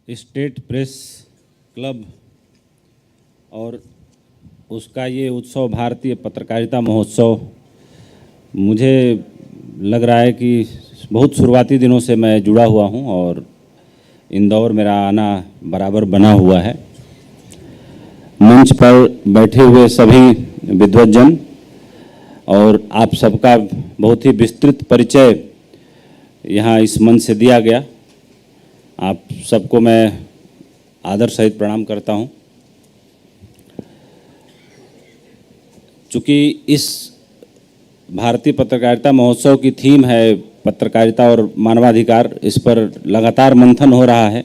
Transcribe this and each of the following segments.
State press club और उसका ये उत्सव भारतीय पत्रकारिता महोत्सव मुझे लग रहा है कि बहुत शुरुआती दिनों से मैं जुड़ा हुआ हूँ और इंदौर मेरा आना बराबर बना हुआ है। मंच पर बैठे हुए सभी विद्वज्जन और आप सबका बहुत ही विस्तृत परिचय यहाँ इस मंच से दिया गया। आप सबको मैं आदर सहित प्रणाम करता हूँ। चूँकि इस भारतीय पत्रकारिता महोत्सव की थीम है पत्रकारिता और मानवाधिकार, इस पर लगातार मंथन हो रहा है।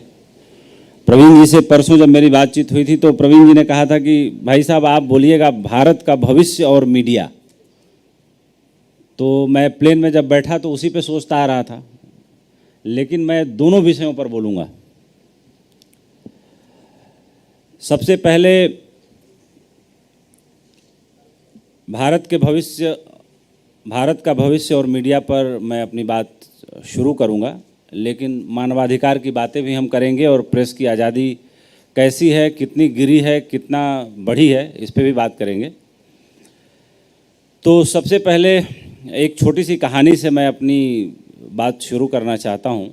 प्रवीण जी से परसों जब मेरी बातचीत हुई थी तो प्रवीण जी ने कहा था कि भाई साहब आप बोलिएगा भारत का भविष्य और मीडिया। तो मैं प्लेन में जब बैठा तो उसी पे सोचता आ रहा था, लेकिन मैं दोनों विषयों पर बोलूँगा। सबसे पहले भारत का भविष्य और मीडिया पर मैं अपनी बात शुरू करूँगा, लेकिन मानवाधिकार की बातें भी हम करेंगे और प्रेस की आज़ादी कैसी है, कितनी गिरी है, कितना बढ़ी है, इस पे भी बात करेंगे। तो सबसे पहले एक छोटी सी कहानी से मैं अपनी बात शुरू करना चाहता हूँ।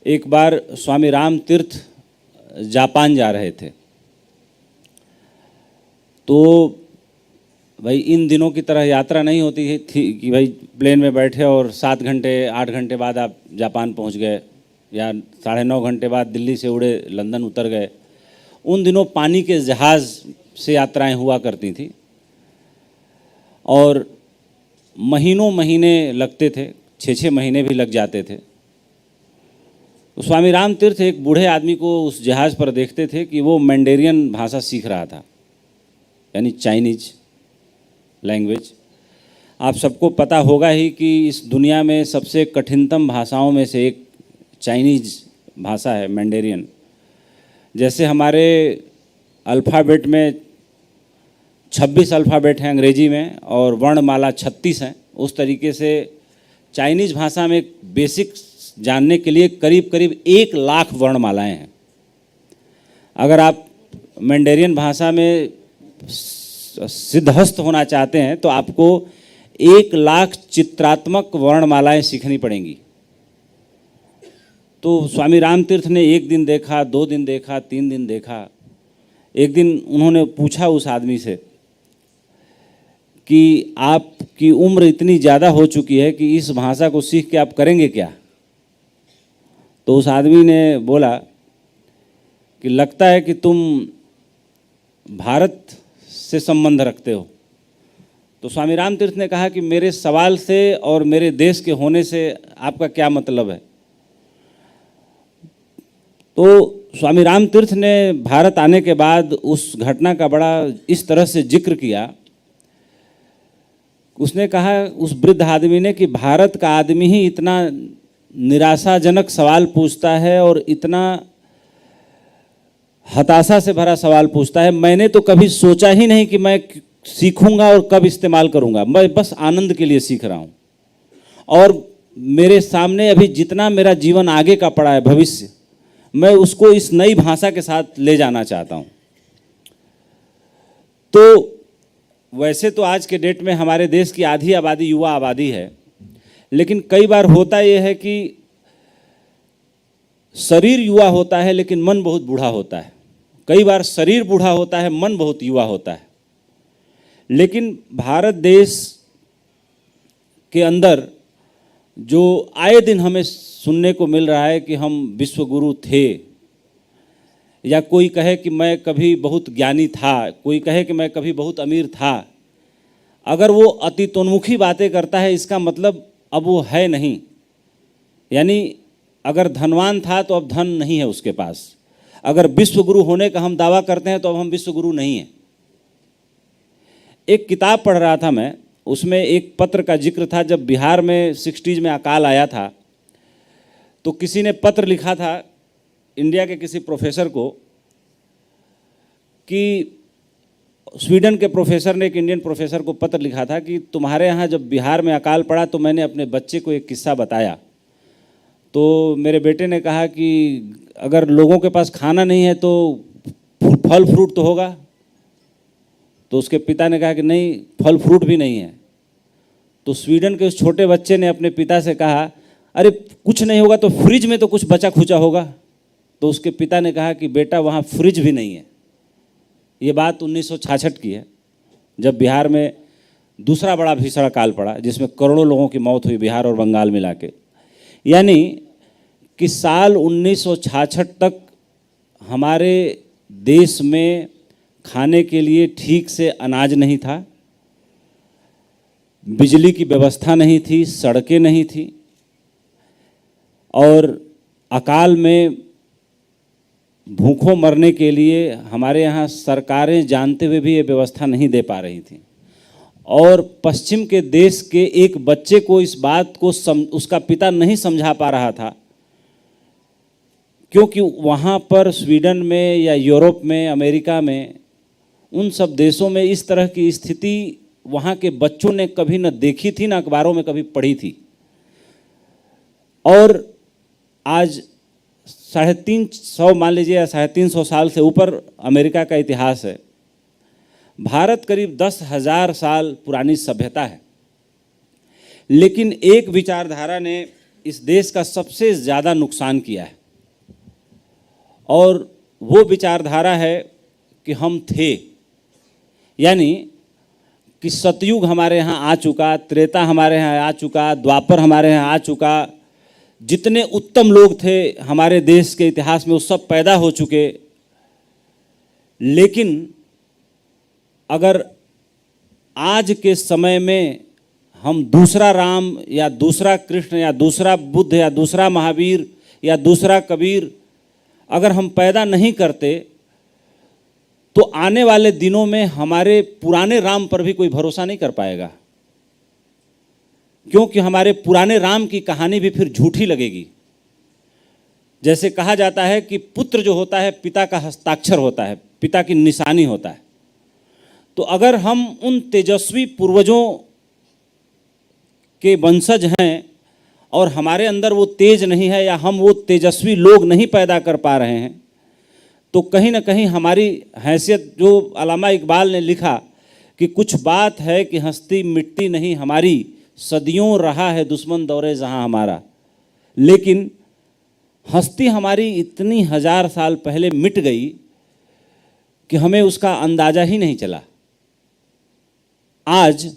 एक बार स्वामी राम तीर्थ जापान जा रहे थे, तो भाई इन दिनों की तरह यात्रा नहीं होती थी कि भाई प्लेन में बैठे और 7 घंटे 8 घंटे बाद आप जापान पहुंच गए या 9.5 घंटे बाद दिल्ली से उड़े लंदन उतर गए। उन दिनों पानी के जहाज़ से यात्राएं हुआ करती थी और महीनों महीने लगते थे, 6-6 महीने भी लग जाते थे। तो स्वामी राम तीर्थ एक बूढ़े आदमी को उस जहाज़ पर देखते थे कि वो मैंडेरियन भाषा सीख रहा था, यानी चाइनीज लैंग्वेज। आप सबको पता होगा ही कि इस दुनिया में सबसे कठिनतम भाषाओं में से एक चाइनीज भाषा है, मैंडेरियन। जैसे हमारे अल्फ़ाबेट में 26 अल्फ़ाबेट हैं अंग्रेजी में और वर्णमाला 36 हैं, उस तरीके से चाइनीज भाषा में बेसिक जानने के लिए करीब करीब 1 लाख वर्णमालाएं हैं। अगर आप मैंडेरियन भाषा में सिद्धहस्त होना चाहते हैं तो आपको 1 लाख चित्रात्मक वर्णमालाएं सीखनी पड़ेंगी। तो स्वामी राम तीर्थ ने 1 दिन देखा, 2 दिन देखा, 3 दिन देखा। एक दिन उन्होंने पूछा उस आदमी से कि आपकी उम्र इतनी ज़्यादा हो चुकी है कि इस भाषा को सीख के आप करेंगे क्या? तो उस आदमी ने बोला कि लगता है कि तुम भारत से संबंध रखते हो। तो स्वामी राम तीर्थ ने कहा कि मेरे सवाल से और मेरे देश के होने से आपका क्या मतलब है? तो स्वामी राम तीर्थ ने भारत आने के बाद उस घटना का बड़ा इस तरह से जिक्र किया। उसने कहा, उस वृद्ध आदमी ने, कि भारत का आदमी ही इतना निराशाजनक सवाल पूछता है और इतना हताशा से भरा सवाल पूछता है। मैंने तो कभी सोचा ही नहीं कि मैं सीखूंगा और कब इस्तेमाल करूंगा। मैं बस आनंद के लिए सीख रहा हूं और मेरे सामने अभी जितना मेरा जीवन आगे का पड़ा है, भविष्य, मैं उसको इस नई भाषा के साथ ले जाना चाहता हूं। तो वैसे तो आज के डेट में हमारे देश की आधी आबादी युवा आबादी है, लेकिन कई बार होता यह है कि शरीर युवा होता है लेकिन मन बहुत बूढ़ा होता है। कई बार शरीर बूढ़ा होता है, मन बहुत युवा होता है। लेकिन भारत देश के अंदर जो आए दिन हमें सुनने को मिल रहा है कि हम विश्व गुरु थे, या कोई कहे कि मैं कभी बहुत ज्ञानी था, कोई कहे कि मैं कभी बहुत अमीर था। अगर वो अतीतोन्मुखी बातें करता है, इसका मतलब अब वो है नहीं। यानी अगर धनवान था तो अब धन नहीं है उसके पास। अगर विश्व गुरु होने का हम दावा करते हैं तो अब हम विश्व गुरु नहीं हैं। एक किताब पढ़ रहा था मैं, उसमें एक पत्र का जिक्र था। जब बिहार में 60s में अकाल आया था तो किसी ने पत्र लिखा था इंडिया के किसी प्रोफेसर को कि स्वीडन के प्रोफेसर ने एक इंडियन प्रोफेसर को पत्र लिखा था कि तुम्हारे यहाँ जब बिहार में अकाल पड़ा तो मैंने अपने बच्चे को एक किस्सा बताया। तो मेरे बेटे ने कहा कि अगर लोगों के पास खाना नहीं है तो फल फ्रूट तो होगा। तो उसके पिता ने कहा कि नहीं, फल फ्रूट भी नहीं है। तो स्वीडन के उस छोटे बच्चे ने अपने पिता से कहा, अरे कुछ नहीं होगा तो फ्रिज में तो कुछ बचा खुचा होगा। तो उसके पिता ने कहा कि बेटा वहाँ फ्रिज भी नहीं है। ये बात 1966 की है, जब बिहार में दूसरा बड़ा भीषण काल पड़ा जिसमें करोड़ों लोगों की मौत हुई, बिहार और बंगाल मिला के। यानी कि साल 1966 तक हमारे देश में खाने के लिए ठीक से अनाज नहीं था, बिजली की व्यवस्था नहीं थी, सड़कें नहीं थी, और अकाल में भूखों मरने के लिए हमारे यहाँ सरकारें जानते हुए भी ये व्यवस्था नहीं दे पा रही थी। और पश्चिम के देश के एक बच्चे को इस बात को उसका पिता नहीं समझा पा रहा था, क्योंकि वहाँ पर स्वीडन में या यूरोप में, अमेरिका में, उन सब देशों में इस तरह की स्थिति वहाँ के बच्चों ने कभी न देखी थी, न अखबारों में कभी पढ़ी थी। और आज 350, मान लीजिए, या 350 साल से ऊपर अमेरिका का इतिहास है। भारत करीब 10,000 साल पुरानी सभ्यता है, लेकिन एक विचारधारा ने इस देश का सबसे ज़्यादा नुकसान किया है, और वो विचारधारा है कि हम थे। यानी कि सतयुग हमारे यहाँ आ चुका, त्रेता हमारे यहाँ आ चुका, द्वापर हमारे यहाँ आ चुका, जितने उत्तम लोग थे हमारे देश के इतिहास में वो सब पैदा हो चुके। लेकिन अगर आज के समय में हम दूसरा राम या दूसरा कृष्ण या दूसरा बुद्ध या दूसरा महावीर या दूसरा कबीर अगर हम पैदा नहीं करते, तो आने वाले दिनों में हमारे पुराने राम पर भी कोई भरोसा नहीं कर पाएगा, क्योंकि हमारे पुराने राम की कहानी भी फिर झूठी लगेगी। जैसे कहा जाता है कि पुत्र जो होता है पिता का हस्ताक्षर होता है, पिता की निशानी होता है। तो अगर हम उन तेजस्वी पूर्वजों के वंशज हैं और हमारे अंदर वो तेज नहीं है, या हम वो तेजस्वी लोग नहीं पैदा कर पा रहे हैं, तो कहीं ना कहीं हमारी हैसियत, जो अल्लामा इकबाल ने लिखा कि कुछ बात है कि हस्ती मिटती नहीं हमारी, सदियों रहा है दुश्मन दौरे जहां हमारा। लेकिन हस्ती हमारी इतनी 1000 साल पहले मिट गई कि हमें उसका अंदाजा ही नहीं चला। आज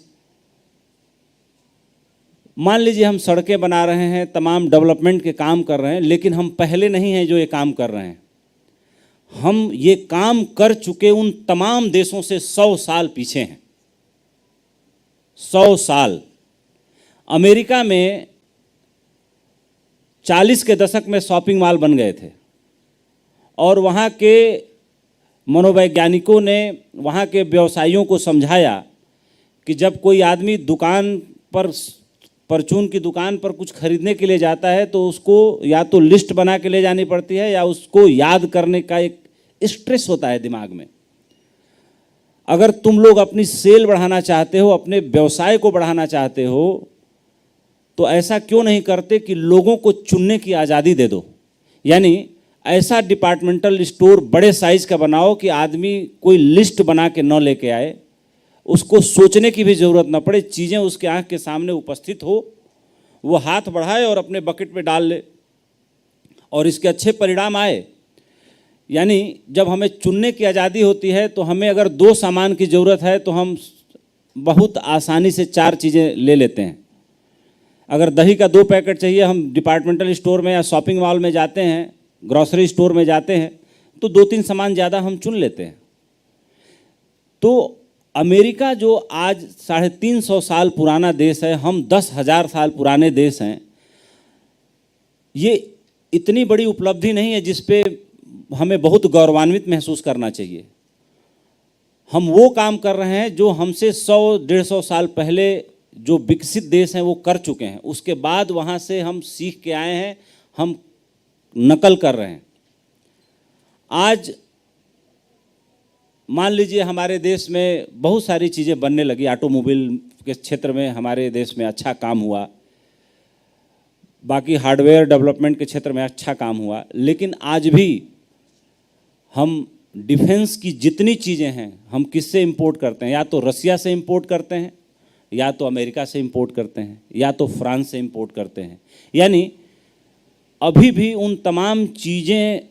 मान लीजिए हम सड़कें बना रहे हैं, तमाम डेवलपमेंट के काम कर रहे हैं, लेकिन हम पहले नहीं हैं जो ये काम कर रहे हैं। हम ये काम कर चुके उन तमाम देशों से 100 साल पीछे हैं। 100 साल। अमेरिका में 40 के दशक में शॉपिंग मॉल बन गए थे, और वहाँ के मनोवैज्ञानिकों ने वहाँ के व्यवसायियों को समझाया कि जब कोई आदमी दुकान पर, परचून की दुकान पर कुछ खरीदने के लिए जाता है, तो उसको या तो लिस्ट बना के ले जानी पड़ती है, या उसको याद करने का एक स्ट्रेस होता है दिमाग में। अगर तुम लोग अपनी सेल बढ़ाना चाहते हो, अपने व्यवसाय को बढ़ाना चाहते हो, तो ऐसा क्यों नहीं करते कि लोगों को चुनने की आज़ादी दे दो। यानी ऐसा डिपार्टमेंटल स्टोर बड़े साइज का बनाओ कि आदमी कोई लिस्ट बना के न लेके आए, उसको सोचने की भी ज़रूरत न पड़े, चीज़ें उसके आँख के सामने उपस्थित हो, वो हाथ बढ़ाए और अपने बकेट में डाल ले, और इसके अच्छे परिणाम आए। यानी जब हमें चुनने की आज़ादी होती है, तो हमें अगर 2 सामान की ज़रूरत है तो हम बहुत आसानी से 4 चीज़ें ले लेते हैं। अगर दही का 2 पैकेट चाहिए, हम डिपार्टमेंटल स्टोर में या शॉपिंग मॉल में जाते हैं, ग्रॉसरी स्टोर में जाते हैं, तो 2-3 सामान ज़्यादा हम चुन लेते हैं। तो अमेरिका जो आज 350 साल पुराना देश है, हम 10,000 साल पुराने देश हैं। ये इतनी बड़ी उपलब्धि नहीं है जिस पे हमें बहुत गौरवान्वित महसूस करना चाहिए। हम वो काम कर रहे हैं जो हमसे 100-150 साल पहले जो विकसित देश हैं वो कर चुके हैं। उसके बाद वहाँ से हम सीख के आए हैं, हम नकल कर रहे हैं। आज मान लीजिए हमारे देश में बहुत सारी चीज़ें बनने लगी, ऑटोमोबाइल के क्षेत्र में हमारे देश में अच्छा काम हुआ, बाकी हार्डवेयर डेवलपमेंट के क्षेत्र में अच्छा काम हुआ, लेकिन आज भी हम डिफेंस की जितनी चीज़ें हैं हम किससे इंपोर्ट करते हैं? या तो रसिया से इंपोर्ट करते हैं, या तो अमेरिका से इंपोर्ट करते हैं, या तो फ्रांस से इंपोर्ट करते हैं। यानी अभी भी उन तमाम चीज़ें,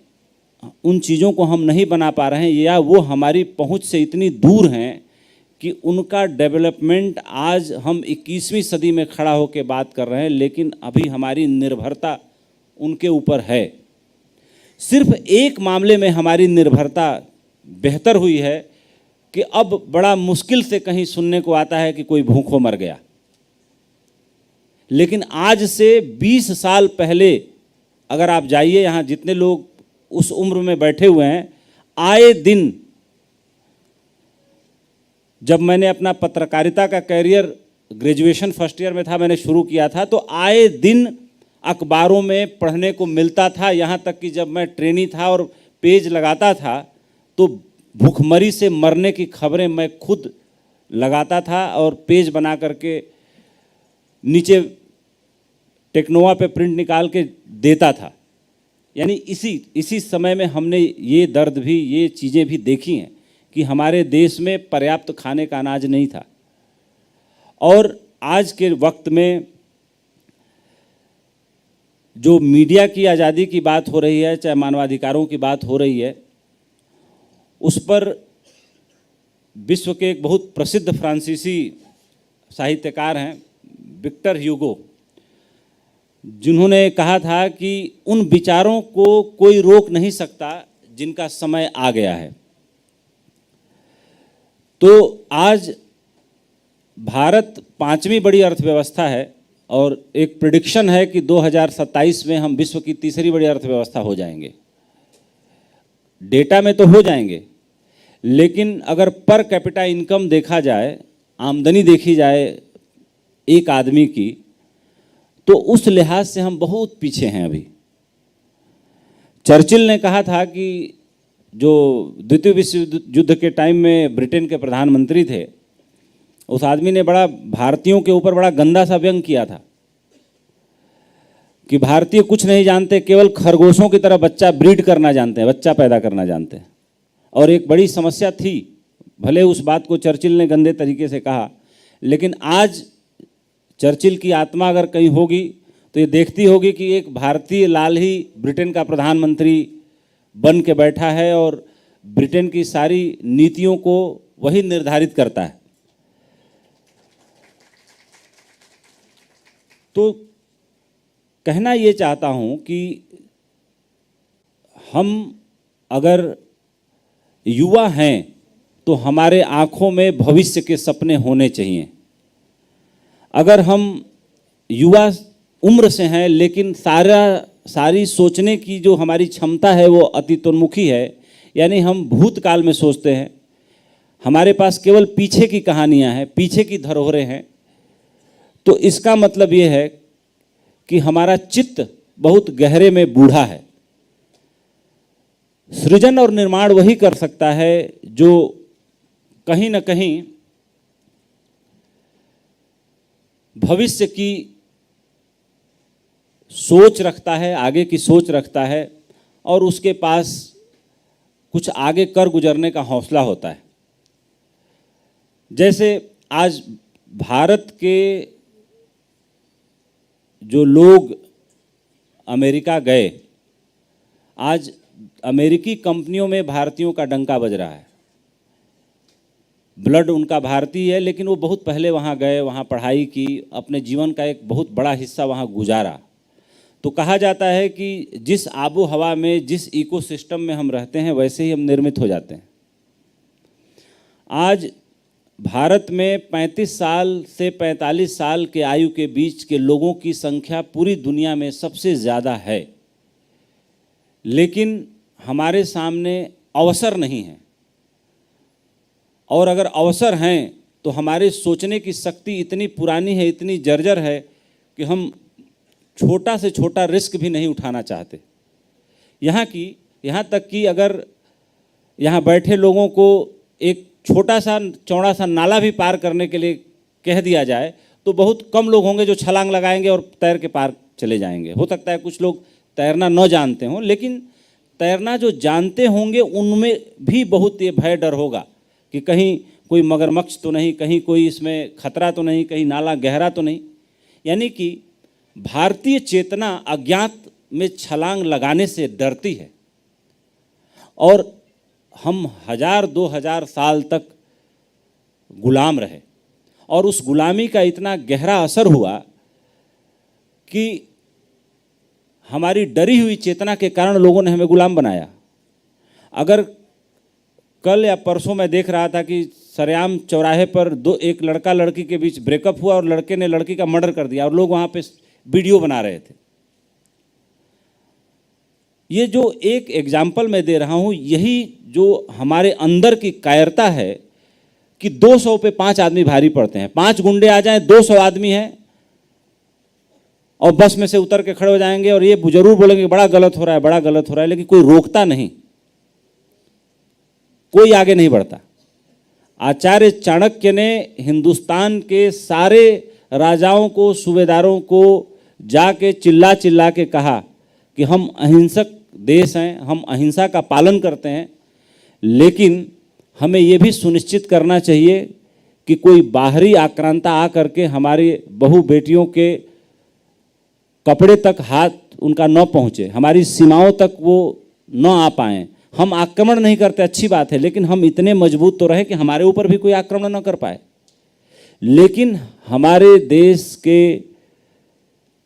उन चीज़ों को हम नहीं बना पा रहे हैं, या वो हमारी पहुंच से इतनी दूर हैं कि उनका डेवलपमेंट आज हम 21वीं सदी में खड़ा होकर बात कर रहे हैं, लेकिन अभी हमारी निर्भरता उनके ऊपर है। सिर्फ एक मामले में हमारी निर्भरता बेहतर हुई है कि अब बड़ा मुश्किल से कहीं सुनने को आता है कि कोई भूखों मर गया, लेकिन आज से 20 साल पहले अगर आप जाइए, यहाँ जितने लोग उस उम्र में बैठे हुए हैं, आए दिन, जब मैंने अपना पत्रकारिता का कैरियर ग्रेजुएशन फर्स्ट ईयर में था, मैंने शुरू किया था, तो आए दिन अखबारों में पढ़ने को मिलता था। यहाँ तक कि जब मैं ट्रेनी था और पेज लगाता था तो भूखमरी से मरने की खबरें मैं खुद लगाता था और पेज बना करके नीचे टेक्नोवा पे प्रिंट निकाल के देता था। यानी इसी समय में हमने ये दर्द भी, ये चीज़ें भी देखी हैं कि हमारे देश में पर्याप्त खाने का अनाज नहीं था। और आज के वक्त में जो मीडिया की आज़ादी की बात हो रही है, चाहे मानवाधिकारों की बात हो रही है, उस पर विश्व के एक बहुत प्रसिद्ध फ्रांसीसी साहित्यकार हैं विक्टर ह्यूगो, जिन्होंने कहा था कि उन विचारों को कोई रोक नहीं सकता जिनका समय आ गया है। तो आज भारत 5वीं बड़ी अर्थव्यवस्था है और एक प्रेडिक्शन है कि 2027 में हम विश्व की तीसरी बड़ी अर्थव्यवस्था हो जाएंगे। डेटा में तो हो जाएंगे, लेकिन अगर पर कैपिटा इनकम देखा जाए, आमदनी देखी जाए एक आदमी की, तो उस लिहाज से हम बहुत पीछे हैं अभी। चर्चिल ने कहा था कि जो द्वितीय विश्व युद्ध के टाइम में ब्रिटेन के प्रधानमंत्री थे, उस आदमी ने बड़ा भारतीयों के ऊपर बड़ा गंदा सा व्यंग किया था कि भारतीय कुछ नहीं जानते, केवल खरगोशों की तरह बच्चा ब्रीड करना जानते हैं, बच्चा पैदा करना जानते हैं। और एक बड़ी समस्या थी, भले उस बात को चर्चिल ने गंदे तरीके से कहा, लेकिन आज चर्चिल की आत्मा अगर कहीं होगी तो ये देखती होगी कि एक भारतीय लाल ही ब्रिटेन का प्रधानमंत्री बन के बैठा है और ब्रिटेन की सारी नीतियों को वही निर्धारित करता है। तो कहना ये चाहता हूँ कि हम अगर युवा हैं तो हमारे आँखों में भविष्य के सपने होने चाहिए। अगर हम युवा उम्र से हैं लेकिन सारी सोचने की जो हमारी क्षमता है वो अतीतोन्मुखी है, यानी हम भूतकाल में सोचते हैं, हमारे पास केवल पीछे की कहानियाँ हैं, पीछे की धरोहरें हैं, तो इसका मतलब ये है कि हमारा चित्त बहुत गहरे में बूढ़ा है। सृजन और निर्माण वही कर सकता है जो कहीं ना कहीं भविष्य की सोच रखता है, आगे की सोच रखता है और उसके पास कुछ आगे कर गुजरने का हौसला होता है। जैसे आज भारत के जो लोग अमेरिका गए, आज अमेरिकी कंपनियों में भारतीयों का डंका बज रहा है। ब्लड उनका भारतीय है, लेकिन वो बहुत पहले वहाँ गए, वहाँ पढ़ाई की, अपने जीवन का एक बहुत बड़ा हिस्सा वहाँ गुजारा। तो कहा जाता है कि जिस आबो हवा में, जिस इकोसिस्टम में हम रहते हैं, वैसे ही हम निर्मित हो जाते हैं। आज भारत में 35 साल से 45 साल के आयु के बीच के लोगों की संख्या पूरी दुनिया में सबसे ज़्यादा है, लेकिन हमारे सामने अवसर नहीं है। और अगर अवसर हैं तो हमारे सोचने की शक्ति इतनी पुरानी है, इतनी जर्जर है कि हम छोटा से छोटा रिस्क भी नहीं उठाना चाहते। यहाँ तक कि अगर यहाँ बैठे लोगों को एक छोटा सा चौड़ा सा नाला भी पार करने के लिए कह दिया जाए तो बहुत कम लोग होंगे जो छलांग लगाएंगे और तैर के पार चले जाएंगे। हो सकता है कुछ लोग तैरना न जानते हों, लेकिन तैरना जो जानते होंगे उनमें भी बहुत ये भय डर होगा कि कहीं कोई मगरमच्छ तो नहीं, कहीं कोई इसमें खतरा तो नहीं, कहीं नाला गहरा तो नहीं। यानी कि भारतीय चेतना अज्ञात में छलांग लगाने से डरती है। और हम 1000-2000 साल तक गुलाम रहे और उस गुलामी का इतना गहरा असर हुआ कि हमारी डरी हुई चेतना के कारण लोगों ने हमें गुलाम बनाया। अगर कल या परसों मैं देख रहा था कि सरेआम चौराहे पर एक लड़का लड़की के बीच ब्रेकअप हुआ और लड़के ने लड़की का मर्डर कर दिया और लोग वहाँ पे वीडियो बना रहे थे। ये जो एक एग्जाम्पल मैं दे रहा हूँ, यही जो हमारे अंदर की कायरता है कि 200 पे 5 आदमी भारी पड़ते हैं। 5 गुंडे आ जाएं, 200 आदमी हैं और बस में से उतर के खड़े हो जाएंगे और ये जरूर बोलेंगे बड़ा गलत हो रहा है, बड़ा गलत हो रहा है, लेकिन कोई रोकता नहीं, कोई आगे नहीं बढ़ता। आचार्य चाणक्य ने हिंदुस्तान के सारे राजाओं को, सूबेदारों को जाके चिल्ला चिल्ला के कहा कि हम अहिंसक देश हैं, हम अहिंसा का पालन करते हैं, लेकिन हमें ये भी सुनिश्चित करना चाहिए कि कोई बाहरी आक्रांता आ करके हमारी बहू बेटियों के कपड़े तक हाथ उनका न पहुँचे, हमारी सीमाओं तक वो न आ पाएँ। हम आक्रमण नहीं करते, अच्छी बात है, लेकिन हम इतने मजबूत तो रहे कि हमारे ऊपर भी कोई आक्रमण न कर पाए। लेकिन हमारे देश के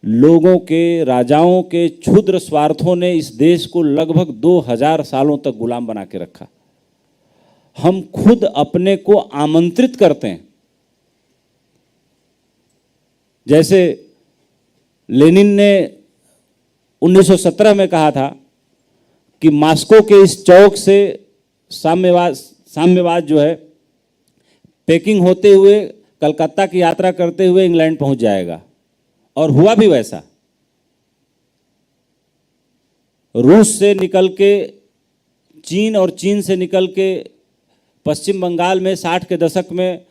लोगों के, राजाओं के क्षुद्र स्वार्थों ने इस देश को लगभग 2000 सालों तक गुलाम बना के रखा। हम खुद अपने को आमंत्रित करते हैं। जैसे लेनिन ने 1917 में कहा था कि मास्को के इस चौक से साम्यवाद जो है पेकिंग होते हुए कलकत्ता की यात्रा करते हुए इंग्लैंड पहुंच जाएगा, और हुआ भी वैसा। रूस से निकल के चीन और चीन से निकल के पश्चिम बंगाल में 60 के दशक में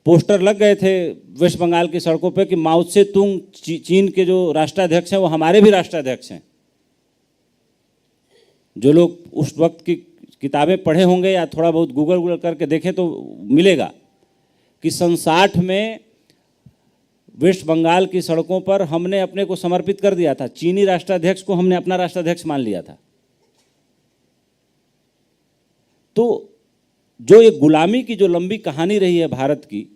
पोस्टर लग गए थे वेस्ट बंगाल की सड़कों पे कि माओ त्से तुंग चीन के जो राष्ट्राध्यक्ष हैं वो हमारे भी राष्ट्राध्यक्ष हैं। जो लोग उस वक्त की किताबें पढ़े होंगे या थोड़ा बहुत गूगल करके देखें तो मिलेगा कि सन 60 में वेस्ट बंगाल की सड़कों पर हमने अपने को समर्पित कर दिया था। चीनी राष्ट्राध्यक्ष को हमने अपना राष्ट्राध्यक्ष मान लिया था। तो जो ये गुलामी की जो लंबी कहानी रही है भारत की,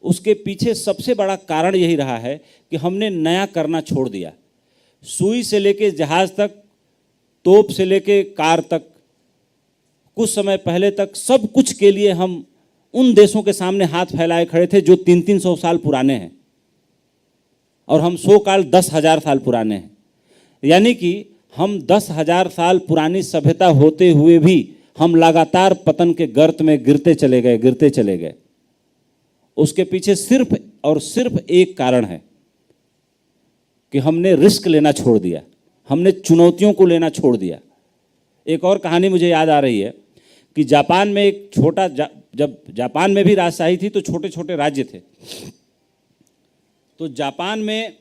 उसके पीछे सबसे बड़ा कारण यही रहा है कि हमने नया करना छोड़ दिया। सुई से लेके जहाज तक, तोप से लेके कार तक, कुछ समय पहले तक सब कुछ के लिए हम उन देशों के सामने हाथ फैलाए खड़े थे जो 300-300 साल पुराने हैं, और हम सो काल 10,000 साल पुराने हैं। यानी कि हम 10,000 साल पुरानी सभ्यता होते हुए भी हम लगातार पतन के गर्त में गिरते चले गए। उसके पीछे सिर्फ और सिर्फ एक कारण है कि हमने रिस्क लेना छोड़ दिया, हमने चुनौतियों को लेना छोड़ दिया। एक और कहानी मुझे याद आ रही है कि जापान में एक छोटा, जब जापान में भी राजशाही थी तो छोटे छोटे राज्य थे। तो जापान में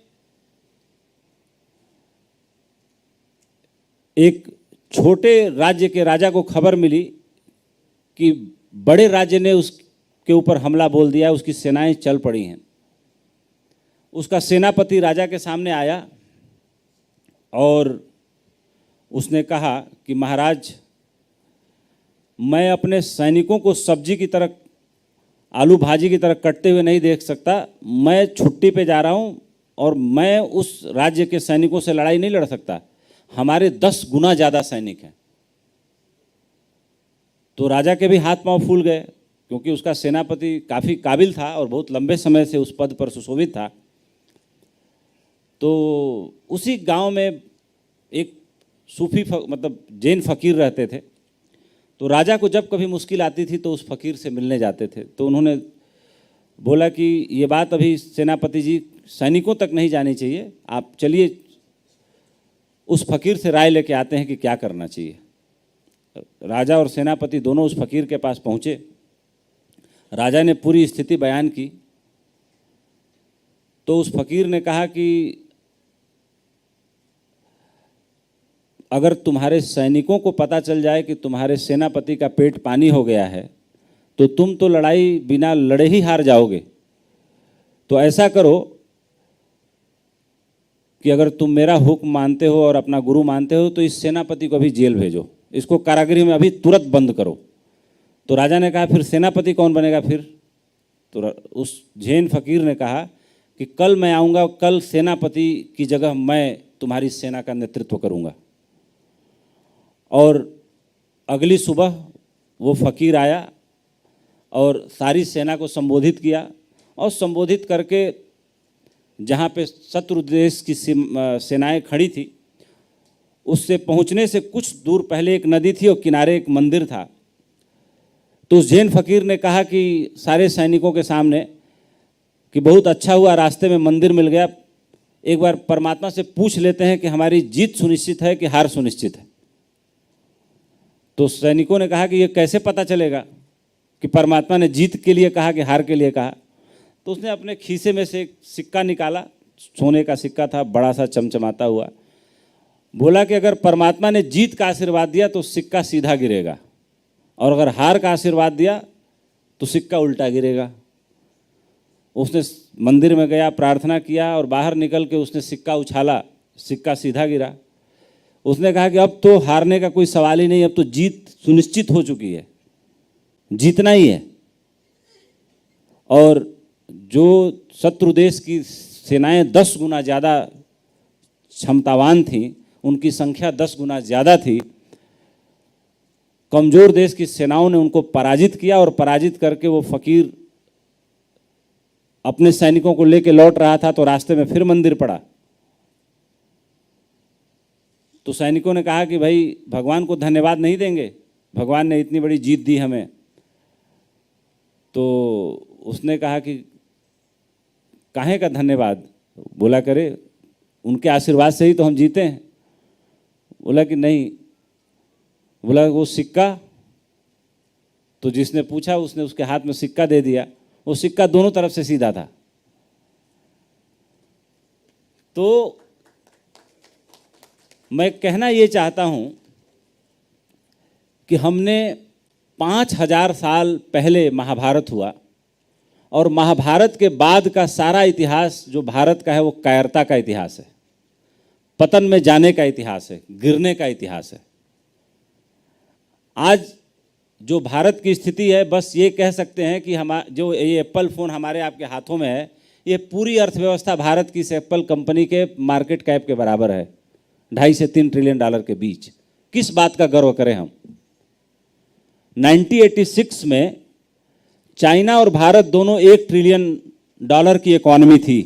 एक छोटे राज्य के राजा को खबर मिली कि बड़े राज्य ने उसके ऊपर हमला बोल दिया, उसकी सेनाएं चल पड़ी हैं। उसका सेनापति राजा के सामने आया और उसने कहा कि महाराज, मैं अपने सैनिकों को सब्जी की तरह, आलू भाजी की तरह कटते हुए नहीं देख सकता। मैं छुट्टी पे जा रहा हूँ और मैं उस राज्य के सैनिकों से लड़ाई नहीं लड़ सकता। हमारे 10 गुना ज़्यादा सैनिक हैं। तो राजा के भी हाथ पांव फूल गए, क्योंकि उसका सेनापति काफ़ी काबिल था और बहुत लंबे समय से उस पद पर सुशोभित था। तो उसी गांव में एक सूफी मतलब जैन फकीर रहते थे। तो राजा को जब कभी मुश्किल आती थी तो उस फकीर से मिलने जाते थे। तो उन्होंने बोला कि ये बात अभी सेनापति जी सैनिकों तक नहीं जानी चाहिए, आप चलिए उस फकीर से राय लेके आते हैं कि क्या करना चाहिए। राजा और सेनापति दोनों उस फकीर के पास पहुँचे। राजा ने पूरी स्थिति बयान की तो उस फकीर ने कहा कि अगर तुम्हारे सैनिकों को पता चल जाए कि तुम्हारे सेनापति का पेट पानी हो गया है तो तुम तो लड़ाई बिना लड़े ही हार जाओगे। तो ऐसा करो कि अगर तुम मेरा हुक्म मानते हो और अपना गुरु मानते हो तो इस सेनापति को अभी जेल भेजो, इसको कारागृह में अभी तुरंत बंद करो। तो राजा ने कहा फिर सेनापति कौन बनेगा फिर? तो उस जैन फकीर ने कहा कि कल मैं आऊँगा, कल सेनापति की जगह मैं तुम्हारी सेना का नेतृत्व करूँगा। और अगली सुबह वो फकीर आया और सारी सेना को संबोधित किया, और संबोधित करके जहाँ पे शत्रु देश की सेनाएं खड़ी थी उससे पहुँचने से कुछ दूर पहले एक नदी थी और किनारे एक मंदिर था। तो उस जैन फकीर ने कहा कि सारे सैनिकों के सामने कि बहुत अच्छा हुआ रास्ते में मंदिर मिल गया, एक बार परमात्मा से पूछ लेते हैं कि हमारी जीत सुनिश्चित है कि हार सुनिश्चित है। तो सैनिकों ने कहा कि ये कैसे पता चलेगा कि परमात्मा ने जीत के लिए कहा कि हार के लिए कहा? तो उसने अपने खीसे में से एक सिक्का निकाला, सोने का सिक्का था, बड़ा सा चमचमाता हुआ। बोला कि अगर परमात्मा ने जीत का आशीर्वाद दिया तो सिक्का सीधा गिरेगा, और अगर हार का आशीर्वाद दिया तो सिक्का उल्टा गिरेगा। उसने मंदिर में गया, प्रार्थना किया और बाहर निकल के उसने सिक्का उछाला, सिक्का सीधा गिरा। उसने कहा कि अब तो हारने का कोई सवाल ही नहीं, अब तो जीत सुनिश्चित हो चुकी है, जीतना ही है। और जो शत्रु देश की सेनाएं 10 गुना ज़्यादा क्षमतावान थीं, उनकी संख्या 10 गुना ज़्यादा थी। कमज़ोर देश की सेनाओं ने उनको पराजित किया, और पराजित करके वो फकीर अपने सैनिकों को लेकर लौट रहा था तो रास्ते में फिर मंदिर पड़ा। तो सैनिकों ने कहा कि भाई भगवान को धन्यवाद नहीं देंगे, भगवान ने इतनी बड़ी जीत दी हमें। तो उसने कहा कि काहे का धन्यवाद? बोला करे उनके आशीर्वाद से ही तो हम जीते हैं। बोला कि नहीं। बोला वो सिक्का? तो जिसने पूछा उसने उसके हाथ में सिक्का दे दिया। वो सिक्का दोनों तरफ से सीधा था। तो मैं कहना ये चाहता हूं कि हमने 5000 साल पहले महाभारत हुआ, और महाभारत के बाद का सारा इतिहास जो भारत का है वो कायरता का इतिहास है, पतन में जाने का इतिहास है, गिरने का इतिहास है। आज जो भारत की स्थिति है, बस ये कह सकते हैं कि जो ये एप्पल फ़ोन हमारे आपके हाथों में है, ये पूरी अर्थव्यवस्था भारत की इस एप्पल कंपनी के मार्केट कैप के बराबर है, 2.5 से 3 ट्रिलियन डॉलर के बीच। किस बात का गर्व करें हम? 1986 में चाइना और भारत दोनों 1 ट्रिलियन डॉलर की इकॉनमी थी,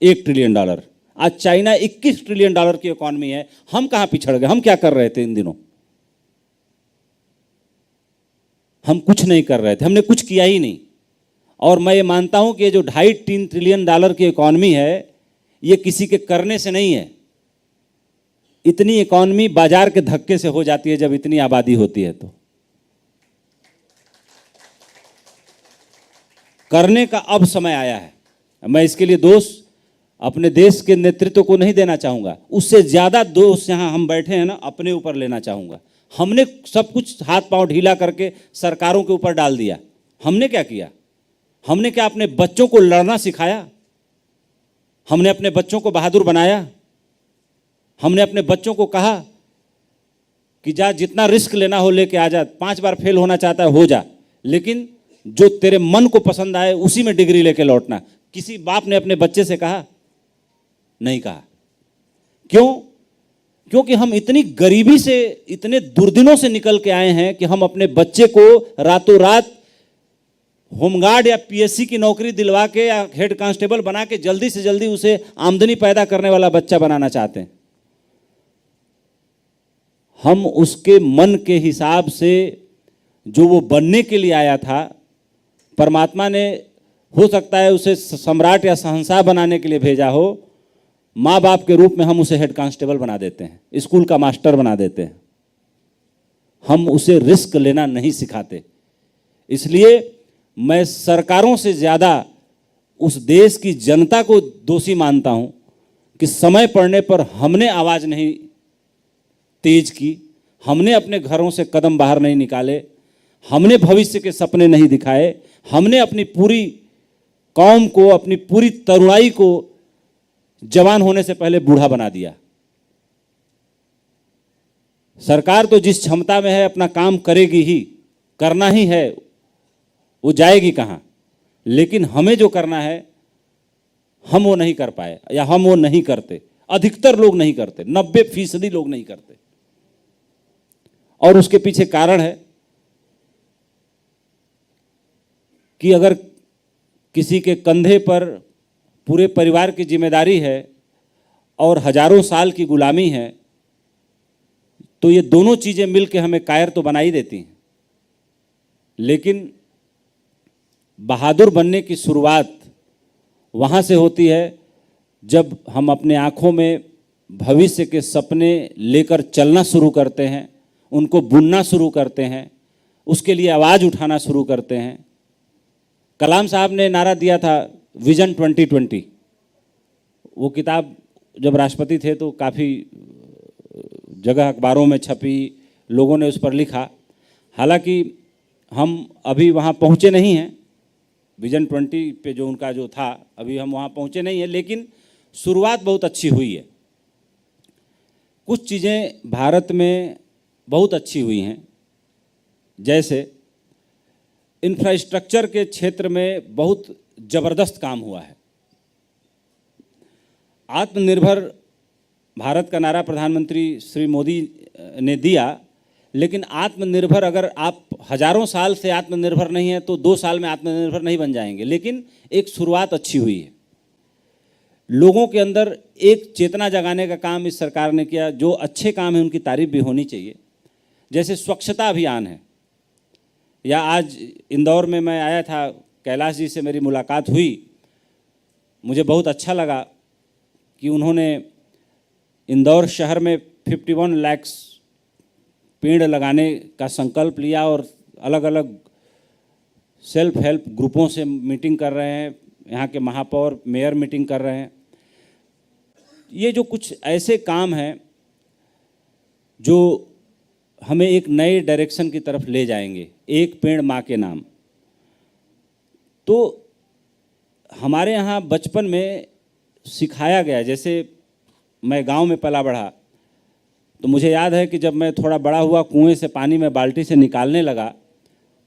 1 ट्रिलियन डॉलर। आज चाइना 21 ट्रिलियन डॉलर की इकॉनमी है। हम कहाँ पिछड़ गए? हम क्या कर रहे थे इन दिनों? हम कुछ नहीं कर रहे थे, हमने कुछ किया ही नहीं। और मैं ये मानता हूं कि ये जो 2.5-3 ट्रिलियन डॉलर की इकॉनमी है, ये किसी के करने से नहीं है। इतनी इकॉनमी बाजार के धक्के से हो जाती है जब इतनी आबादी होती है। तो करने का अब समय आया है। मैं इसके लिए दोष अपने देश के नेतृत्व को नहीं देना चाहूँगा, उससे ज़्यादा दोष यहाँ हम बैठे हैं ना, अपने ऊपर लेना चाहूँगा। हमने सब कुछ हाथ पांव ढीला करके सरकारों के ऊपर डाल दिया। हमने क्या किया? हमने क्या अपने बच्चों को लड़ना सिखाया? हमने अपने बच्चों को बहादुर बनाया? हमने अपने बच्चों को कहा कि जा जितना रिस्क लेना हो लेके आ जा, 5 बार फेल होना चाहता है हो जा, लेकिन जो तेरे मन को पसंद आए उसी में डिग्री लेके लौटना? किसी बाप ने अपने बच्चे से कहा? नहीं कहा। क्यों? क्योंकि हम इतनी गरीबी से, इतने दुर्दिनों से निकल के आए हैं कि हम अपने बच्चे को रातों रात होमगार्ड या पीएससी की नौकरी दिलवा के या हेड कांस्टेबल बना के जल्दी से जल्दी उसे आमदनी पैदा करने वाला बच्चा बनाना चाहते हैं। हम उसके मन के हिसाब से जो वो बनने के लिए आया था, परमात्मा ने हो सकता है उसे सम्राट या शहंशाह बनाने के लिए भेजा हो, माँ बाप के रूप में हम उसे हेड कांस्टेबल बना देते हैं, स्कूल का मास्टर बना देते हैं। हम उसे रिस्क लेना नहीं सिखाते। इसलिए मैं सरकारों से ज़्यादा उस देश की जनता को दोषी मानता हूं कि समय पड़ने पर हमने आवाज़ नहीं तेज की, हमने अपने घरों से कदम बाहर नहीं निकाले, हमने भविष्य के सपने नहीं दिखाए, हमने अपनी पूरी कौम को, अपनी पूरी तरुणाई को जवान होने से पहले बूढ़ा बना दिया। सरकार तो जिस क्षमता में है अपना काम करेगी ही, करना ही है, वो जाएगी कहाँ। लेकिन हमें जो करना है हम वो नहीं कर पाए, या हम वो नहीं करते। अधिकतर लोग नहीं करते, 90% लोग नहीं करते। और उसके पीछे कारण है कि अगर किसी के कंधे पर पूरे परिवार की जिम्मेदारी है और हजारों साल की गुलामी है, तो ये दोनों चीजें मिलकर हमें कायर तो बना ही देती हैं। लेकिन बहादुर बनने की शुरुआत वहाँ से होती है जब हम अपने आँखों में भविष्य के सपने लेकर चलना शुरू करते हैं, उनको बुनना शुरू करते हैं, उसके लिए आवाज़ उठाना शुरू करते हैं। कलाम साहब ने नारा दिया था विजन 2020। वो किताब जब राष्ट्रपति थे तो काफ़ी जगह अखबारों में छपी, लोगों ने उस पर लिखा। हालांकि हम अभी वहाँ पहुँचे नहीं हैं, विजन 20 पे जो उनका जो था, अभी हम वहाँ पहुँचे नहीं हैं, लेकिन शुरुआत बहुत अच्छी हुई है। कुछ चीज़ें भारत में बहुत अच्छी हुई हैं, जैसे इंफ्रास्ट्रक्चर के क्षेत्र में बहुत ज़बरदस्त काम हुआ है। आत्मनिर्भर भारत का नारा प्रधानमंत्री श्री मोदी ने दिया, लेकिन आत्मनिर्भर, अगर आप हजारों साल से आत्मनिर्भर नहीं हैं तो 2 साल में आत्मनिर्भर नहीं बन जाएंगे। लेकिन एक शुरुआत अच्छी हुई है। लोगों के अंदर एक चेतना जगाने का काम इस सरकार ने किया। जो अच्छे काम हैं उनकी तारीफ भी होनी चाहिए। जैसे स्वच्छता अभियान है, या आज इंदौर में मैं आया था, कैलाश जी से मेरी मुलाकात हुई। मुझे बहुत अच्छा लगा कि उन्होंने इंदौर शहर में 51 लाख पेड़ लगाने का संकल्प लिया और अलग अलग सेल्फ हेल्प ग्रुपों से मीटिंग कर रहे हैं। यहाँ के महापौर, मेयर मीटिंग कर रहे हैं। ये जो कुछ ऐसे काम हैं जो हमें एक नए डायरेक्शन की तरफ ले जाएंगे, एक पेड़ माँ के नाम। तो हमारे यहाँ बचपन में सिखाया गया, जैसे मैं गांव में पला बढ़ा, तो मुझे याद है कि जब मैं थोड़ा बड़ा हुआ, कुएं से पानी में बाल्टी से निकालने लगा,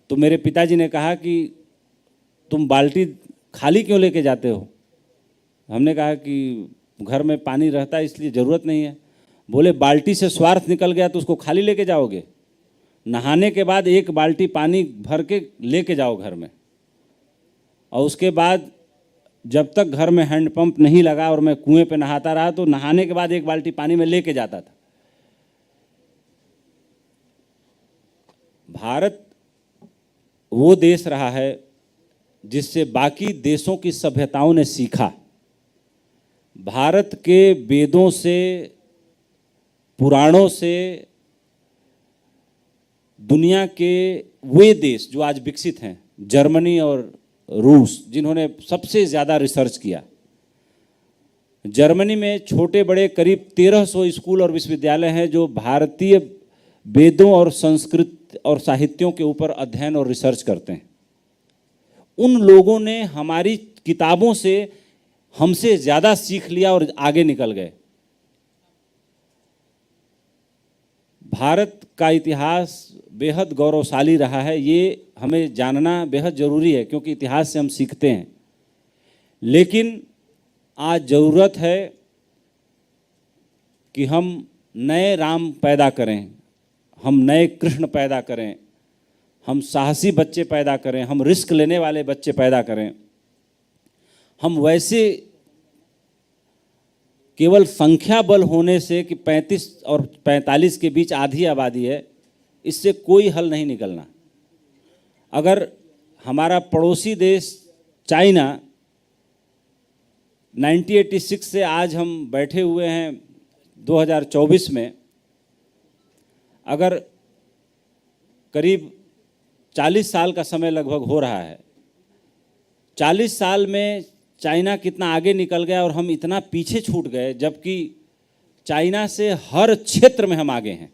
तो मेरे पिताजी ने कहा कि तुम बाल्टी खाली क्यों लेके जाते हो। हमने कहा कि घर में पानी रहता है इसलिए ज़रूरत नहीं है। बोले बाल्टी से स्वार्थ निकल गया तो उसको खाली लेके जाओगे। नहाने के बाद एक बाल्टी पानी भर के लेके जाओ घर में, और उसके बाद जब तक घर में हैंडपंप नहीं लगा और मैं कुएं पे नहाता रहा, तो नहाने के बाद एक बाल्टी पानी में लेके जाता था। भारत वो देश रहा है जिससे बाकी देशों की सभ्यताओं ने सीखा। भारत के वेदों से, पुराणों से दुनिया के वे देश जो आज विकसित हैं, जर्मनी और रूस, जिन्होंने सबसे ज़्यादा रिसर्च किया। जर्मनी में छोटे बड़े करीब 1300 स्कूल और विश्वविद्यालय हैं जो भारतीय वेदों और संस्कृत और साहित्यों के ऊपर अध्ययन और रिसर्च करते हैं। उन लोगों ने हमारी किताबों से हमसे ज़्यादा सीख लिया और आगे निकल गए। भारत का इतिहास बेहद गौरवशाली रहा है, ये हमें जानना बेहद ज़रूरी है, क्योंकि इतिहास से हम सीखते हैं। लेकिन आज ज़रूरत है कि हम नए राम पैदा करें, हम नए कृष्ण पैदा करें, हम साहसी बच्चे पैदा करें, हम रिस्क लेने वाले बच्चे पैदा करें। हम वैसे केवल संख्या बल होने से कि 35 और 45 के बीच आधी आबादी है, इससे कोई हल नहीं निकलना। अगर हमारा पड़ोसी देश चाइना 1986 से आज हम बैठे हुए हैं 2024 में, अगर करीब 40 साल का समय लगभग हो रहा है, 40 साल में चाइना कितना आगे निकल गया और हम इतना पीछे छूट गए, जबकि चाइना से हर क्षेत्र में हम आगे हैं।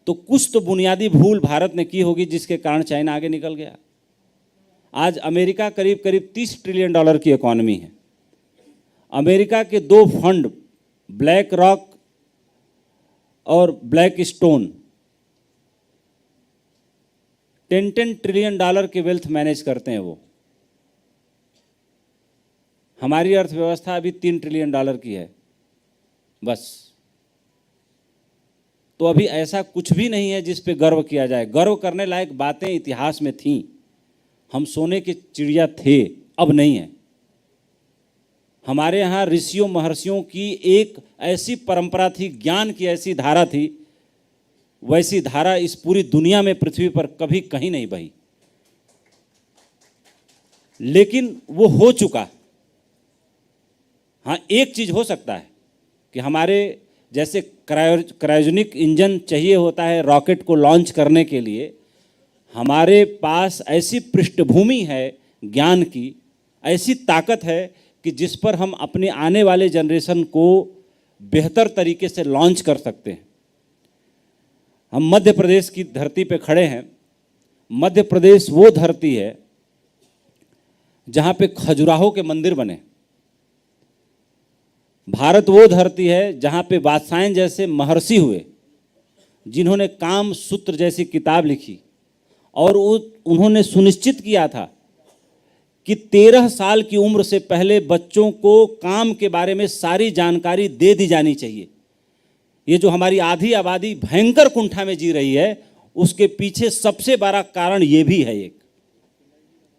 तो कुछ तो बुनियादी भूल भारत ने की होगी जिसके कारण चाइना आगे निकल गया। आज अमेरिका करीब करीब $30 ट्रिलियन की इकॉनमी है। अमेरिका के दो फंड ब्लैक रॉक और ब्लैक स्टोन 10 ट्रिलियन डॉलर के वेल्थ मैनेज करते हैं वो। हमारी अर्थव्यवस्था अभी $3 ट्रिलियन की है बस। तो अभी ऐसा कुछ भी नहीं है जिस पे गर्व किया जाए। गर्व करने लायक बातें इतिहास में थीं। हम सोने की चिड़िया थे, अब नहीं है। हमारे यहाँ ऋषियों महर्षियों की एक ऐसी परंपरा थी, ज्ञान की ऐसी धारा थी, वैसी धारा इस पूरी दुनिया में पृथ्वी पर कभी कहीं नहीं बही। लेकिन वो हो चुका। हाँ, एक चीज हो सकता है कि हमारे जैसे क्रायोजेनिक इंजन चाहिए होता है रॉकेट को लॉन्च करने के लिए, हमारे पास ऐसी पृष्ठभूमि है ज्ञान की, ऐसी ताकत है कि जिस पर हम अपने आने वाले जनरेशन को बेहतर तरीके से लॉन्च कर सकते हैं। हम मध्य प्रदेश की धरती पे खड़े हैं। मध्य प्रदेश वो धरती है जहाँ पे खजुराहो के मंदिर बने। भारत वो धरती है जहाँ पे वात्स्यायन जैसे महर्षि हुए, जिन्होंने काम सूत्र जैसी किताब लिखी और उन्होंने सुनिश्चित किया था कि 13 साल की उम्र से पहले बच्चों को काम के बारे में सारी जानकारी दे दी जानी चाहिए। ये जो हमारी आधी आबादी भयंकर कुंठा में जी रही है, उसके पीछे सबसे बड़ा कारण ये भी है एक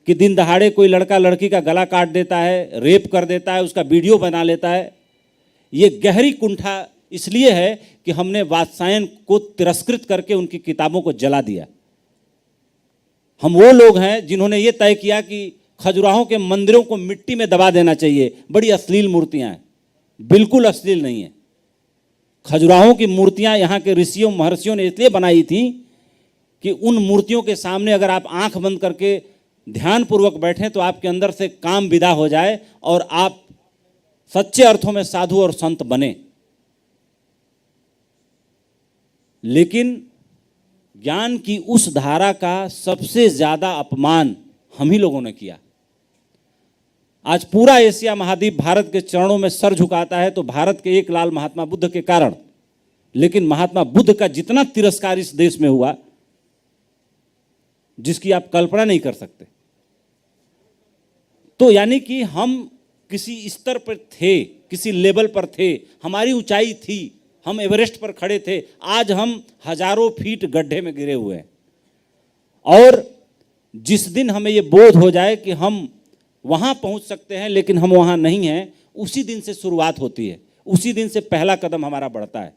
कि दिन दहाड़े कोई लड़का लड़की का गला काट देता है, रेप कर देता है, उसका वीडियो बना लेता है। ये गहरी कुंठा इसलिए है कि हमने वात्स्यायन को तिरस्कृत करके उनकी किताबों को जला दिया। हम वो लोग हैं जिन्होंने ये तय किया कि खजुराहों के मंदिरों को मिट्टी में दबा देना चाहिए। बड़ी अश्लील मूर्तियां हैं, बिल्कुल अश्लील नहीं है। खजुराहों की मूर्तियां यहाँ के ऋषियों महर्षियों ने इसलिए बनाई थी कि उन मूर्तियों के सामने अगर आप आंख बंद करके ध्यानपूर्वक बैठें तो आपके अंदर से काम विदा हो जाए और आप सच्चे अर्थों में साधु और संत बने। लेकिन ज्ञान की उस धारा का सबसे ज्यादा अपमान हम ही लोगों ने किया। आज पूरा एशिया महाद्वीप भारत के चरणों में सर झुकाता है तो भारत के एक लाल महात्मा बुद्ध के कारण। लेकिन महात्मा बुद्ध का जितना तिरस्कार इस देश में हुआ, जिसकी आप कल्पना नहीं कर सकते। तो यानी कि हम किसी स्तर पर थे, किसी लेवल पर थे, हमारी ऊंचाई थी, हम एवरेस्ट पर खड़े थे। आज हम हजारों फीट गड्ढे में गिरे हुए हैं। और जिस दिन हमें ये बोध हो जाए कि हम वहां पहुंच सकते हैं लेकिन हम वहां नहीं हैं, उसी दिन से शुरुआत होती है, उसी दिन से पहला कदम हमारा बढ़ता है।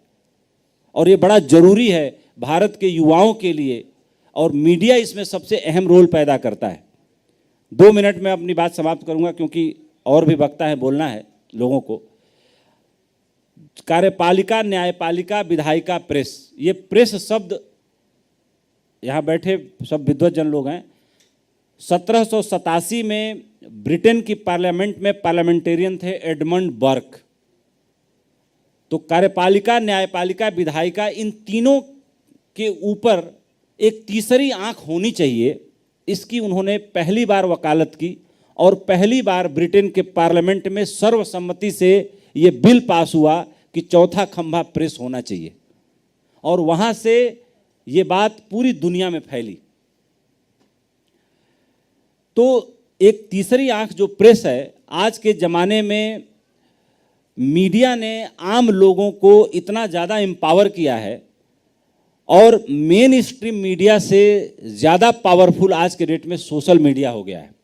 और ये बड़ा जरूरी है भारत के युवाओं के लिए, और मीडिया इसमें सबसे अहम रोल पैदा करता है। 2 मिनट में अपनी बात समाप्त करूंगा क्योंकि और भी वक्ता है, बोलना है लोगों को। कार्यपालिका, न्यायपालिका, विधायिका, प्रेस, ये प्रेस शब्द यहाँ बैठे सब विद्वजन लोग हैं। 1787 में ब्रिटेन की पार्लियामेंट में पार्लियामेंटेरियन थे एडमंड बर्क। तो कार्यपालिका, न्यायपालिका, विधायिका, इन तीनों के ऊपर एक तीसरी आंख होनी चाहिए, इसकी उन्होंने पहली बार वकालत की। और पहली बार ब्रिटेन के पार्लियामेंट में सर्वसम्मति से ये बिल पास हुआ कि चौथा खंभा प्रेस होना चाहिए। और वहां से ये बात पूरी दुनिया में फैली। तो एक तीसरी आंख जो प्रेस है, आज के ज़माने में मीडिया ने आम लोगों को इतना ज़्यादा एम्पावर किया है, और मेन स्ट्रीम मीडिया से ज़्यादा पावरफुल आज के डेट में सोशल मीडिया हो गया है।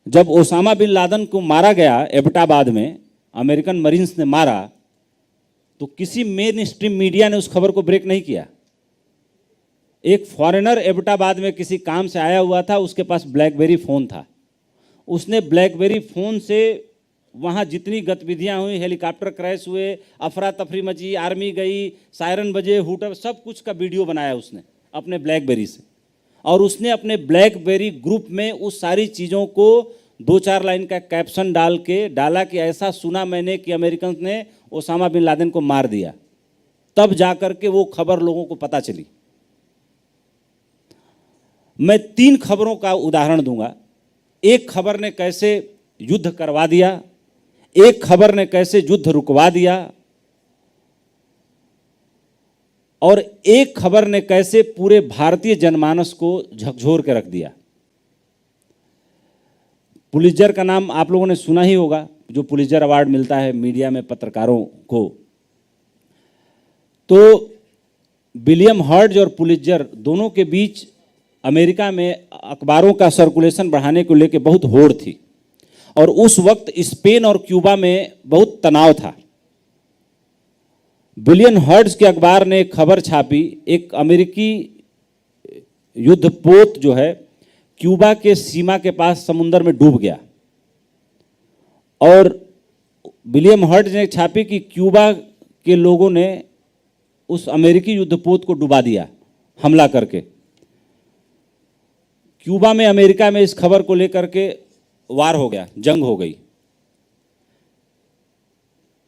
जब ओसामा बिन लादेन को मारा गया एबटाबाद में, अमेरिकन मरीन्स ने मारा, तो किसी मेन स्ट्रीम मीडिया ने उस खबर को ब्रेक नहीं किया। एक फॉरेनर एबटाबाद में किसी काम से आया हुआ था, उसके पास ब्लैकबेरी फ़ोन था। उसने ब्लैकबेरी फ़ोन से वहाँ जितनी गतिविधियाँ हुई, हेलीकॉप्टर क्रैश हुए, अफरा तफरी मची, आर्मी गई, सायरन बजे, हूटर, सब कुछ का वीडियो बनाया उसने अपने ब्लैकबेरी से। और उसने अपने ब्लैकबेरी ग्रुप में उस सारी चीज़ों को 2-4 लाइन का कैप्शन डाल के डाला कि ऐसा सुना मैंने कि अमेरिकन ने ओसामा बिन लादेन को मार दिया, तब जाकर के वो खबर लोगों को पता चली। मैं 3 खबरों का उदाहरण दूंगा। एक खबर ने कैसे युद्ध करवा दिया, एक खबर ने कैसे युद्ध रुकवा दिया, और एक खबर ने कैसे पूरे भारतीय जनमानस को झकझोर के रख दिया। पुलित्जर का नाम आप लोगों ने सुना ही होगा, जो पुलित्जर अवार्ड मिलता है मीडिया में पत्रकारों को। तो विलियम हर्ट्ज और पुलित्जर दोनों के बीच अमेरिका में अखबारों का सर्कुलेशन बढ़ाने को लेकर बहुत होड़ थी, और उस वक्त स्पेन और क्यूबा में बहुत तनाव था। विलियम हर्ट्ज के अखबार ने एक खबर छापी, एक अमेरिकी युद्धपोत जो है क्यूबा के सीमा के पास समुद्र में डूब गया, और विलियम हर्ट्ज ने छापी कि क्यूबा के लोगों ने उस अमेरिकी युद्धपोत को डुबा दिया हमला करके। क्यूबा में अमेरिका में इस खबर को लेकर के वार हो गया, जंग हो गई।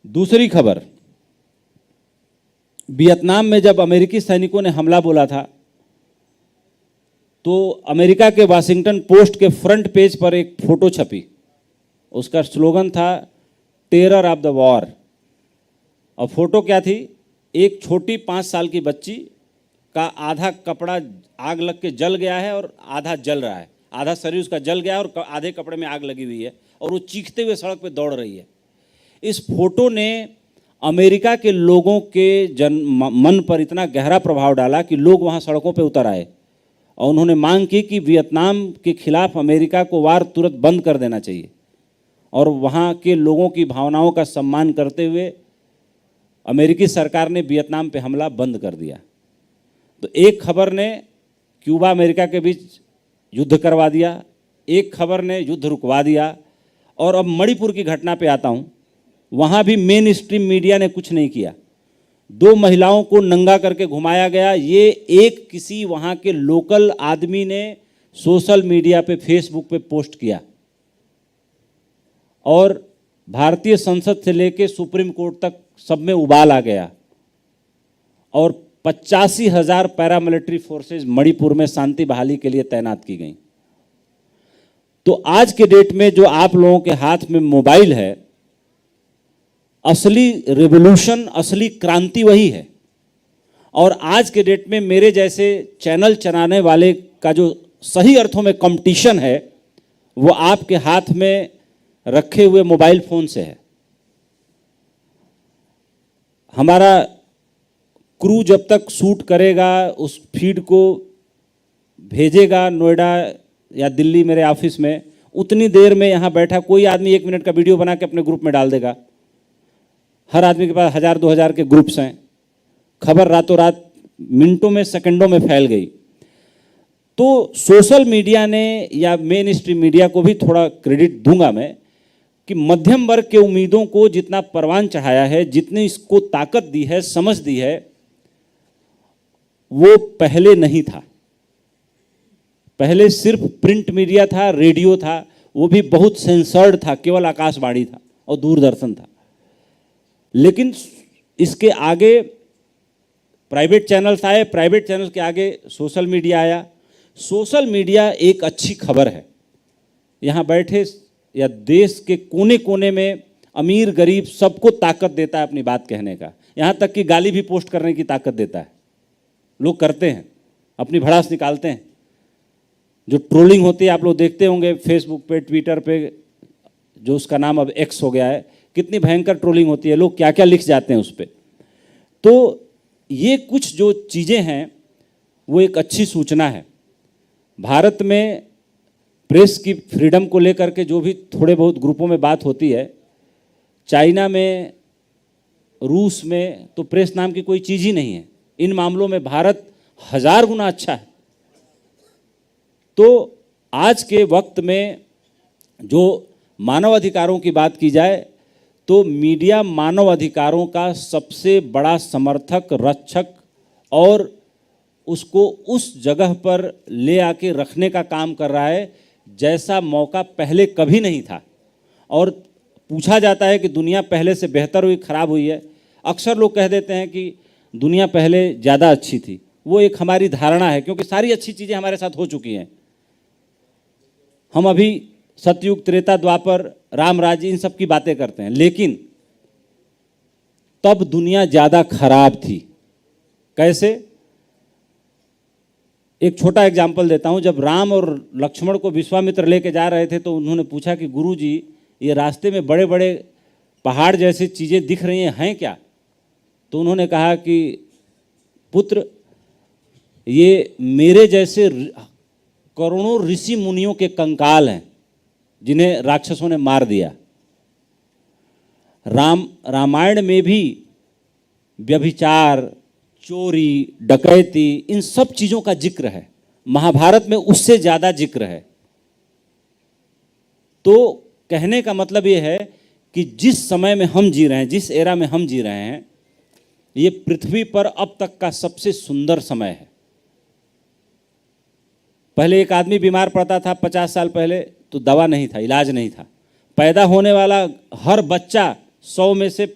दूसरी खबर, वियतनाम में जब अमेरिकी सैनिकों ने हमला बोला था, तो अमेरिका के वाशिंगटन पोस्ट के फ्रंट पेज पर एक फोटो छपी। उसका स्लोगन था टेरर ऑफ द वॉर। और फोटो क्या थी? एक छोटी 5 साल की बच्ची का आधा कपड़ा आग लग के जल गया है और आधा जल रहा है, आधा शरीर उसका जल गया है और आधे कपड़े में आग लगी हुई है, और वो चीखते हुए सड़क पे दौड़ रही है। इस फोटो ने अमेरिका के लोगों के मन पर इतना गहरा प्रभाव डाला कि लोग वहाँ सड़कों पे उतर आए, और उन्होंने मांग की कि वियतनाम के खिलाफ अमेरिका को वार तुरंत बंद कर देना चाहिए। और वहाँ के लोगों की भावनाओं का सम्मान करते हुए अमेरिकी सरकार ने वियतनाम पे हमला बंद कर दिया। तो एक खबर ने क्यूबा अमेरिका के बीच युद्ध करवा दिया, एक खबर ने युद्ध रुकवा दिया। और अब मणिपुर की घटना पे आता हूँ। वहाँ भी मेन स्ट्रीम मीडिया ने कुछ नहीं किया। 2 महिलाओं को नंगा करके घुमाया गया। ये एक किसी वहाँ के लोकल आदमी ने सोशल मीडिया पे, फेसबुक पे पोस्ट किया, और भारतीय संसद से लेके सुप्रीम कोर्ट तक सब में उबाल आ गया, और 85,000 पैरामिलिट्री फोर्सेज मणिपुर में शांति बहाली के लिए तैनात की गई। तो आज के डेट में जो आप लोगों के हाथ में मोबाइल है, असली रिवॉल्यूशन, असली क्रांति वही है। और आज के डेट में मेरे जैसे चैनल चलाने वाले का जो सही अर्थों में कंपटीशन है, वो आपके हाथ में रखे हुए मोबाइल फोन से है। हमारा क्रू जब तक शूट करेगा, उस फीड को भेजेगा नोएडा या दिल्ली मेरे ऑफिस में, उतनी देर में यहाँ बैठा कोई आदमी 1 मिनट का वीडियो बना के अपने ग्रुप में डाल देगा। हर आदमी के पास 1000-2000 के ग्रुप्स हैं। खबर रातों रात, मिनटों में, सेकंडों में फैल गई। तो सोशल मीडिया ने, या मेन स्ट्रीम मीडिया को भी थोड़ा क्रेडिट दूंगा मैं, कि मध्यम वर्ग के उम्मीदों को जितना परवान चढ़ाया है, जितनी इसको ताकत दी है, समझ दी है, वो पहले नहीं था। पहले सिर्फ प्रिंट मीडिया था, रेडियो था, वो भी बहुत सेंसर्ड था, केवल आकाशवाणी था और दूरदर्शन था। लेकिन इसके आगे प्राइवेट चैनल्स आए, प्राइवेट चैनल के आगे सोशल मीडिया आया। सोशल मीडिया एक अच्छी खबर है। यहाँ बैठे या देश के कोने कोने में अमीर गरीब सबको ताकत देता है अपनी बात कहने का। यहाँ तक कि गाली भी पोस्ट करने की ताकत देता है। लोग करते हैं, अपनी भड़ास निकालते हैं। जो ट्रोलिंग होती है आप लोग देखते होंगे फेसबुक पे, ट्विटर पे, जो उसका नाम अब एक्स हो गया है, कितनी भयंकर ट्रोलिंग होती है, लोग क्या क्या लिख जाते हैं उस पर। तो ये कुछ जो चीज़ें हैं वो एक अच्छी सूचना है। भारत में प्रेस की फ्रीडम को लेकर के जो भी थोड़े बहुत ग्रुपों में बात होती है, चाइना में, रूस में तो प्रेस नाम की कोई चीज़ ही नहीं है। इन मामलों में भारत 1000 गुना अच्छा है। तो आज के वक्त में जो मानव अधिकारों की बात की जाए तो मीडिया मानव अधिकारों का सबसे बड़ा समर्थक, रक्षक और उसको उस जगह पर ले आके रखने का काम कर रहा है जैसा मौका पहले कभी नहीं था। और पूछा जाता है कि दुनिया पहले से बेहतर हुई, खराब हुई है। अक्सर लोग कह देते हैं कि दुनिया पहले ज़्यादा अच्छी थी। वो एक हमारी धारणा है, क्योंकि सारी अच्छी चीज़ें हमारे साथ हो चुकी हैं। हम अभी सतयुग, त्रेता, द्वापर, राम राज्य, इन सब की बातें करते हैं, लेकिन तब दुनिया ज़्यादा खराब थी। कैसे? एक छोटा एग्जाम्पल देता हूँ। जब राम और लक्ष्मण को विश्वामित्र लेके जा रहे थे तो उन्होंने पूछा कि गुरुजी, ये रास्ते में बड़े बड़े पहाड़ जैसी चीज़ें दिख रही हैं क्या? तो उन्होंने कहा कि पुत्र, ये मेरे जैसे करोड़ों ऋषि मुनियों के कंकाल हैं जिन्हें राक्षसों ने मार दिया। रामायण में भी व्यभिचार, चोरी, डकैती, इन सब चीज़ों का जिक्र है। महाभारत में उससे ज़्यादा जिक्र है। तो कहने का मतलब ये है कि जिस समय में हम जी रहे हैं, जिस एरा में हम जी रहे हैं, ये पृथ्वी पर अब तक का सबसे सुंदर समय है। पहले एक आदमी बीमार पड़ता था 50 साल पहले तो दवा नहीं था, इलाज नहीं था। पैदा होने वाला हर बच्चा 100 में से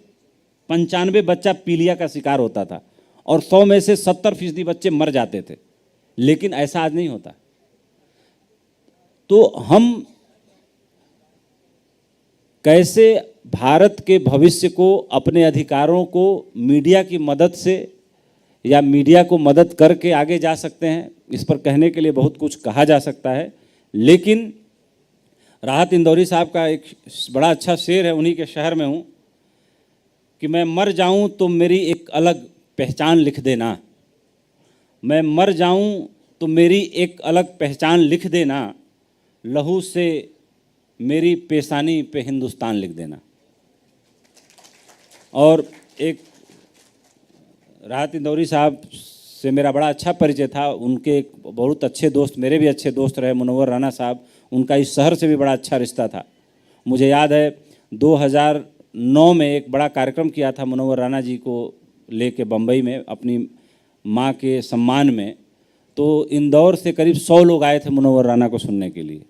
95 बच्चा पीलिया का शिकार होता था और 100 में से 70% बच्चे मर जाते थे। लेकिन ऐसा आज नहीं होता। तो हम कैसे भारत के भविष्य को, अपने अधिकारों को मीडिया की मदद से या मीडिया को मदद करके आगे जा सकते हैं, इस पर कहने के लिए बहुत कुछ कहा जा सकता है। लेकिन राहत इंदौरी साहब का एक बड़ा अच्छा शेर है, उन्हीं के शहर में हूँ, कि मैं मर जाऊँ तो मेरी एक अलग पहचान लिख देना। मैं मर जाऊँ तो मेरी एक अलग पहचान लिख देना, लहू से मेरी पेशानी पे हिंदुस्तान लिख देना। और एक राहत इंदौरी साहब से मेरा बड़ा अच्छा परिचय था। उनके एक बहुत अच्छे दोस्त, मेरे भी अच्छे दोस्त रहे, मुनव्वर राणा साहब, उनका इस शहर से भी बड़ा अच्छा रिश्ता था। मुझे याद है 2009 में एक बड़ा कार्यक्रम किया था मुनव्वर राणा जी को लेके बम्बई में, अपनी माँ के सम्मान में। तो इंदौर से करीब 100 लोग आए थे मुनव्वर राणा को सुनने के लिए।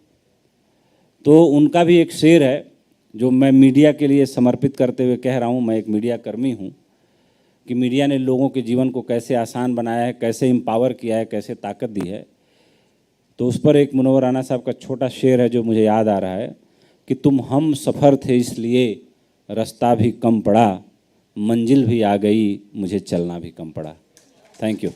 तो उनका भी एक शेर है जो मैं मीडिया के लिए समर्पित करते हुए कह रहा हूँ। मैं एक मीडिया कर्मी हूँ कि मीडिया ने लोगों के जीवन को कैसे आसान बनाया है, कैसे एम्पावर किया है, कैसे ताकत दी है। तो उस पर एक मुनव्वर राणा साहब का छोटा शेर है जो मुझे याद आ रहा है कि तुम हम सफ़र थे इसलिए रास्ता भी कम पड़ा, मंजिल भी आ गई, मुझे चलना भी कम पड़ा। Thank you.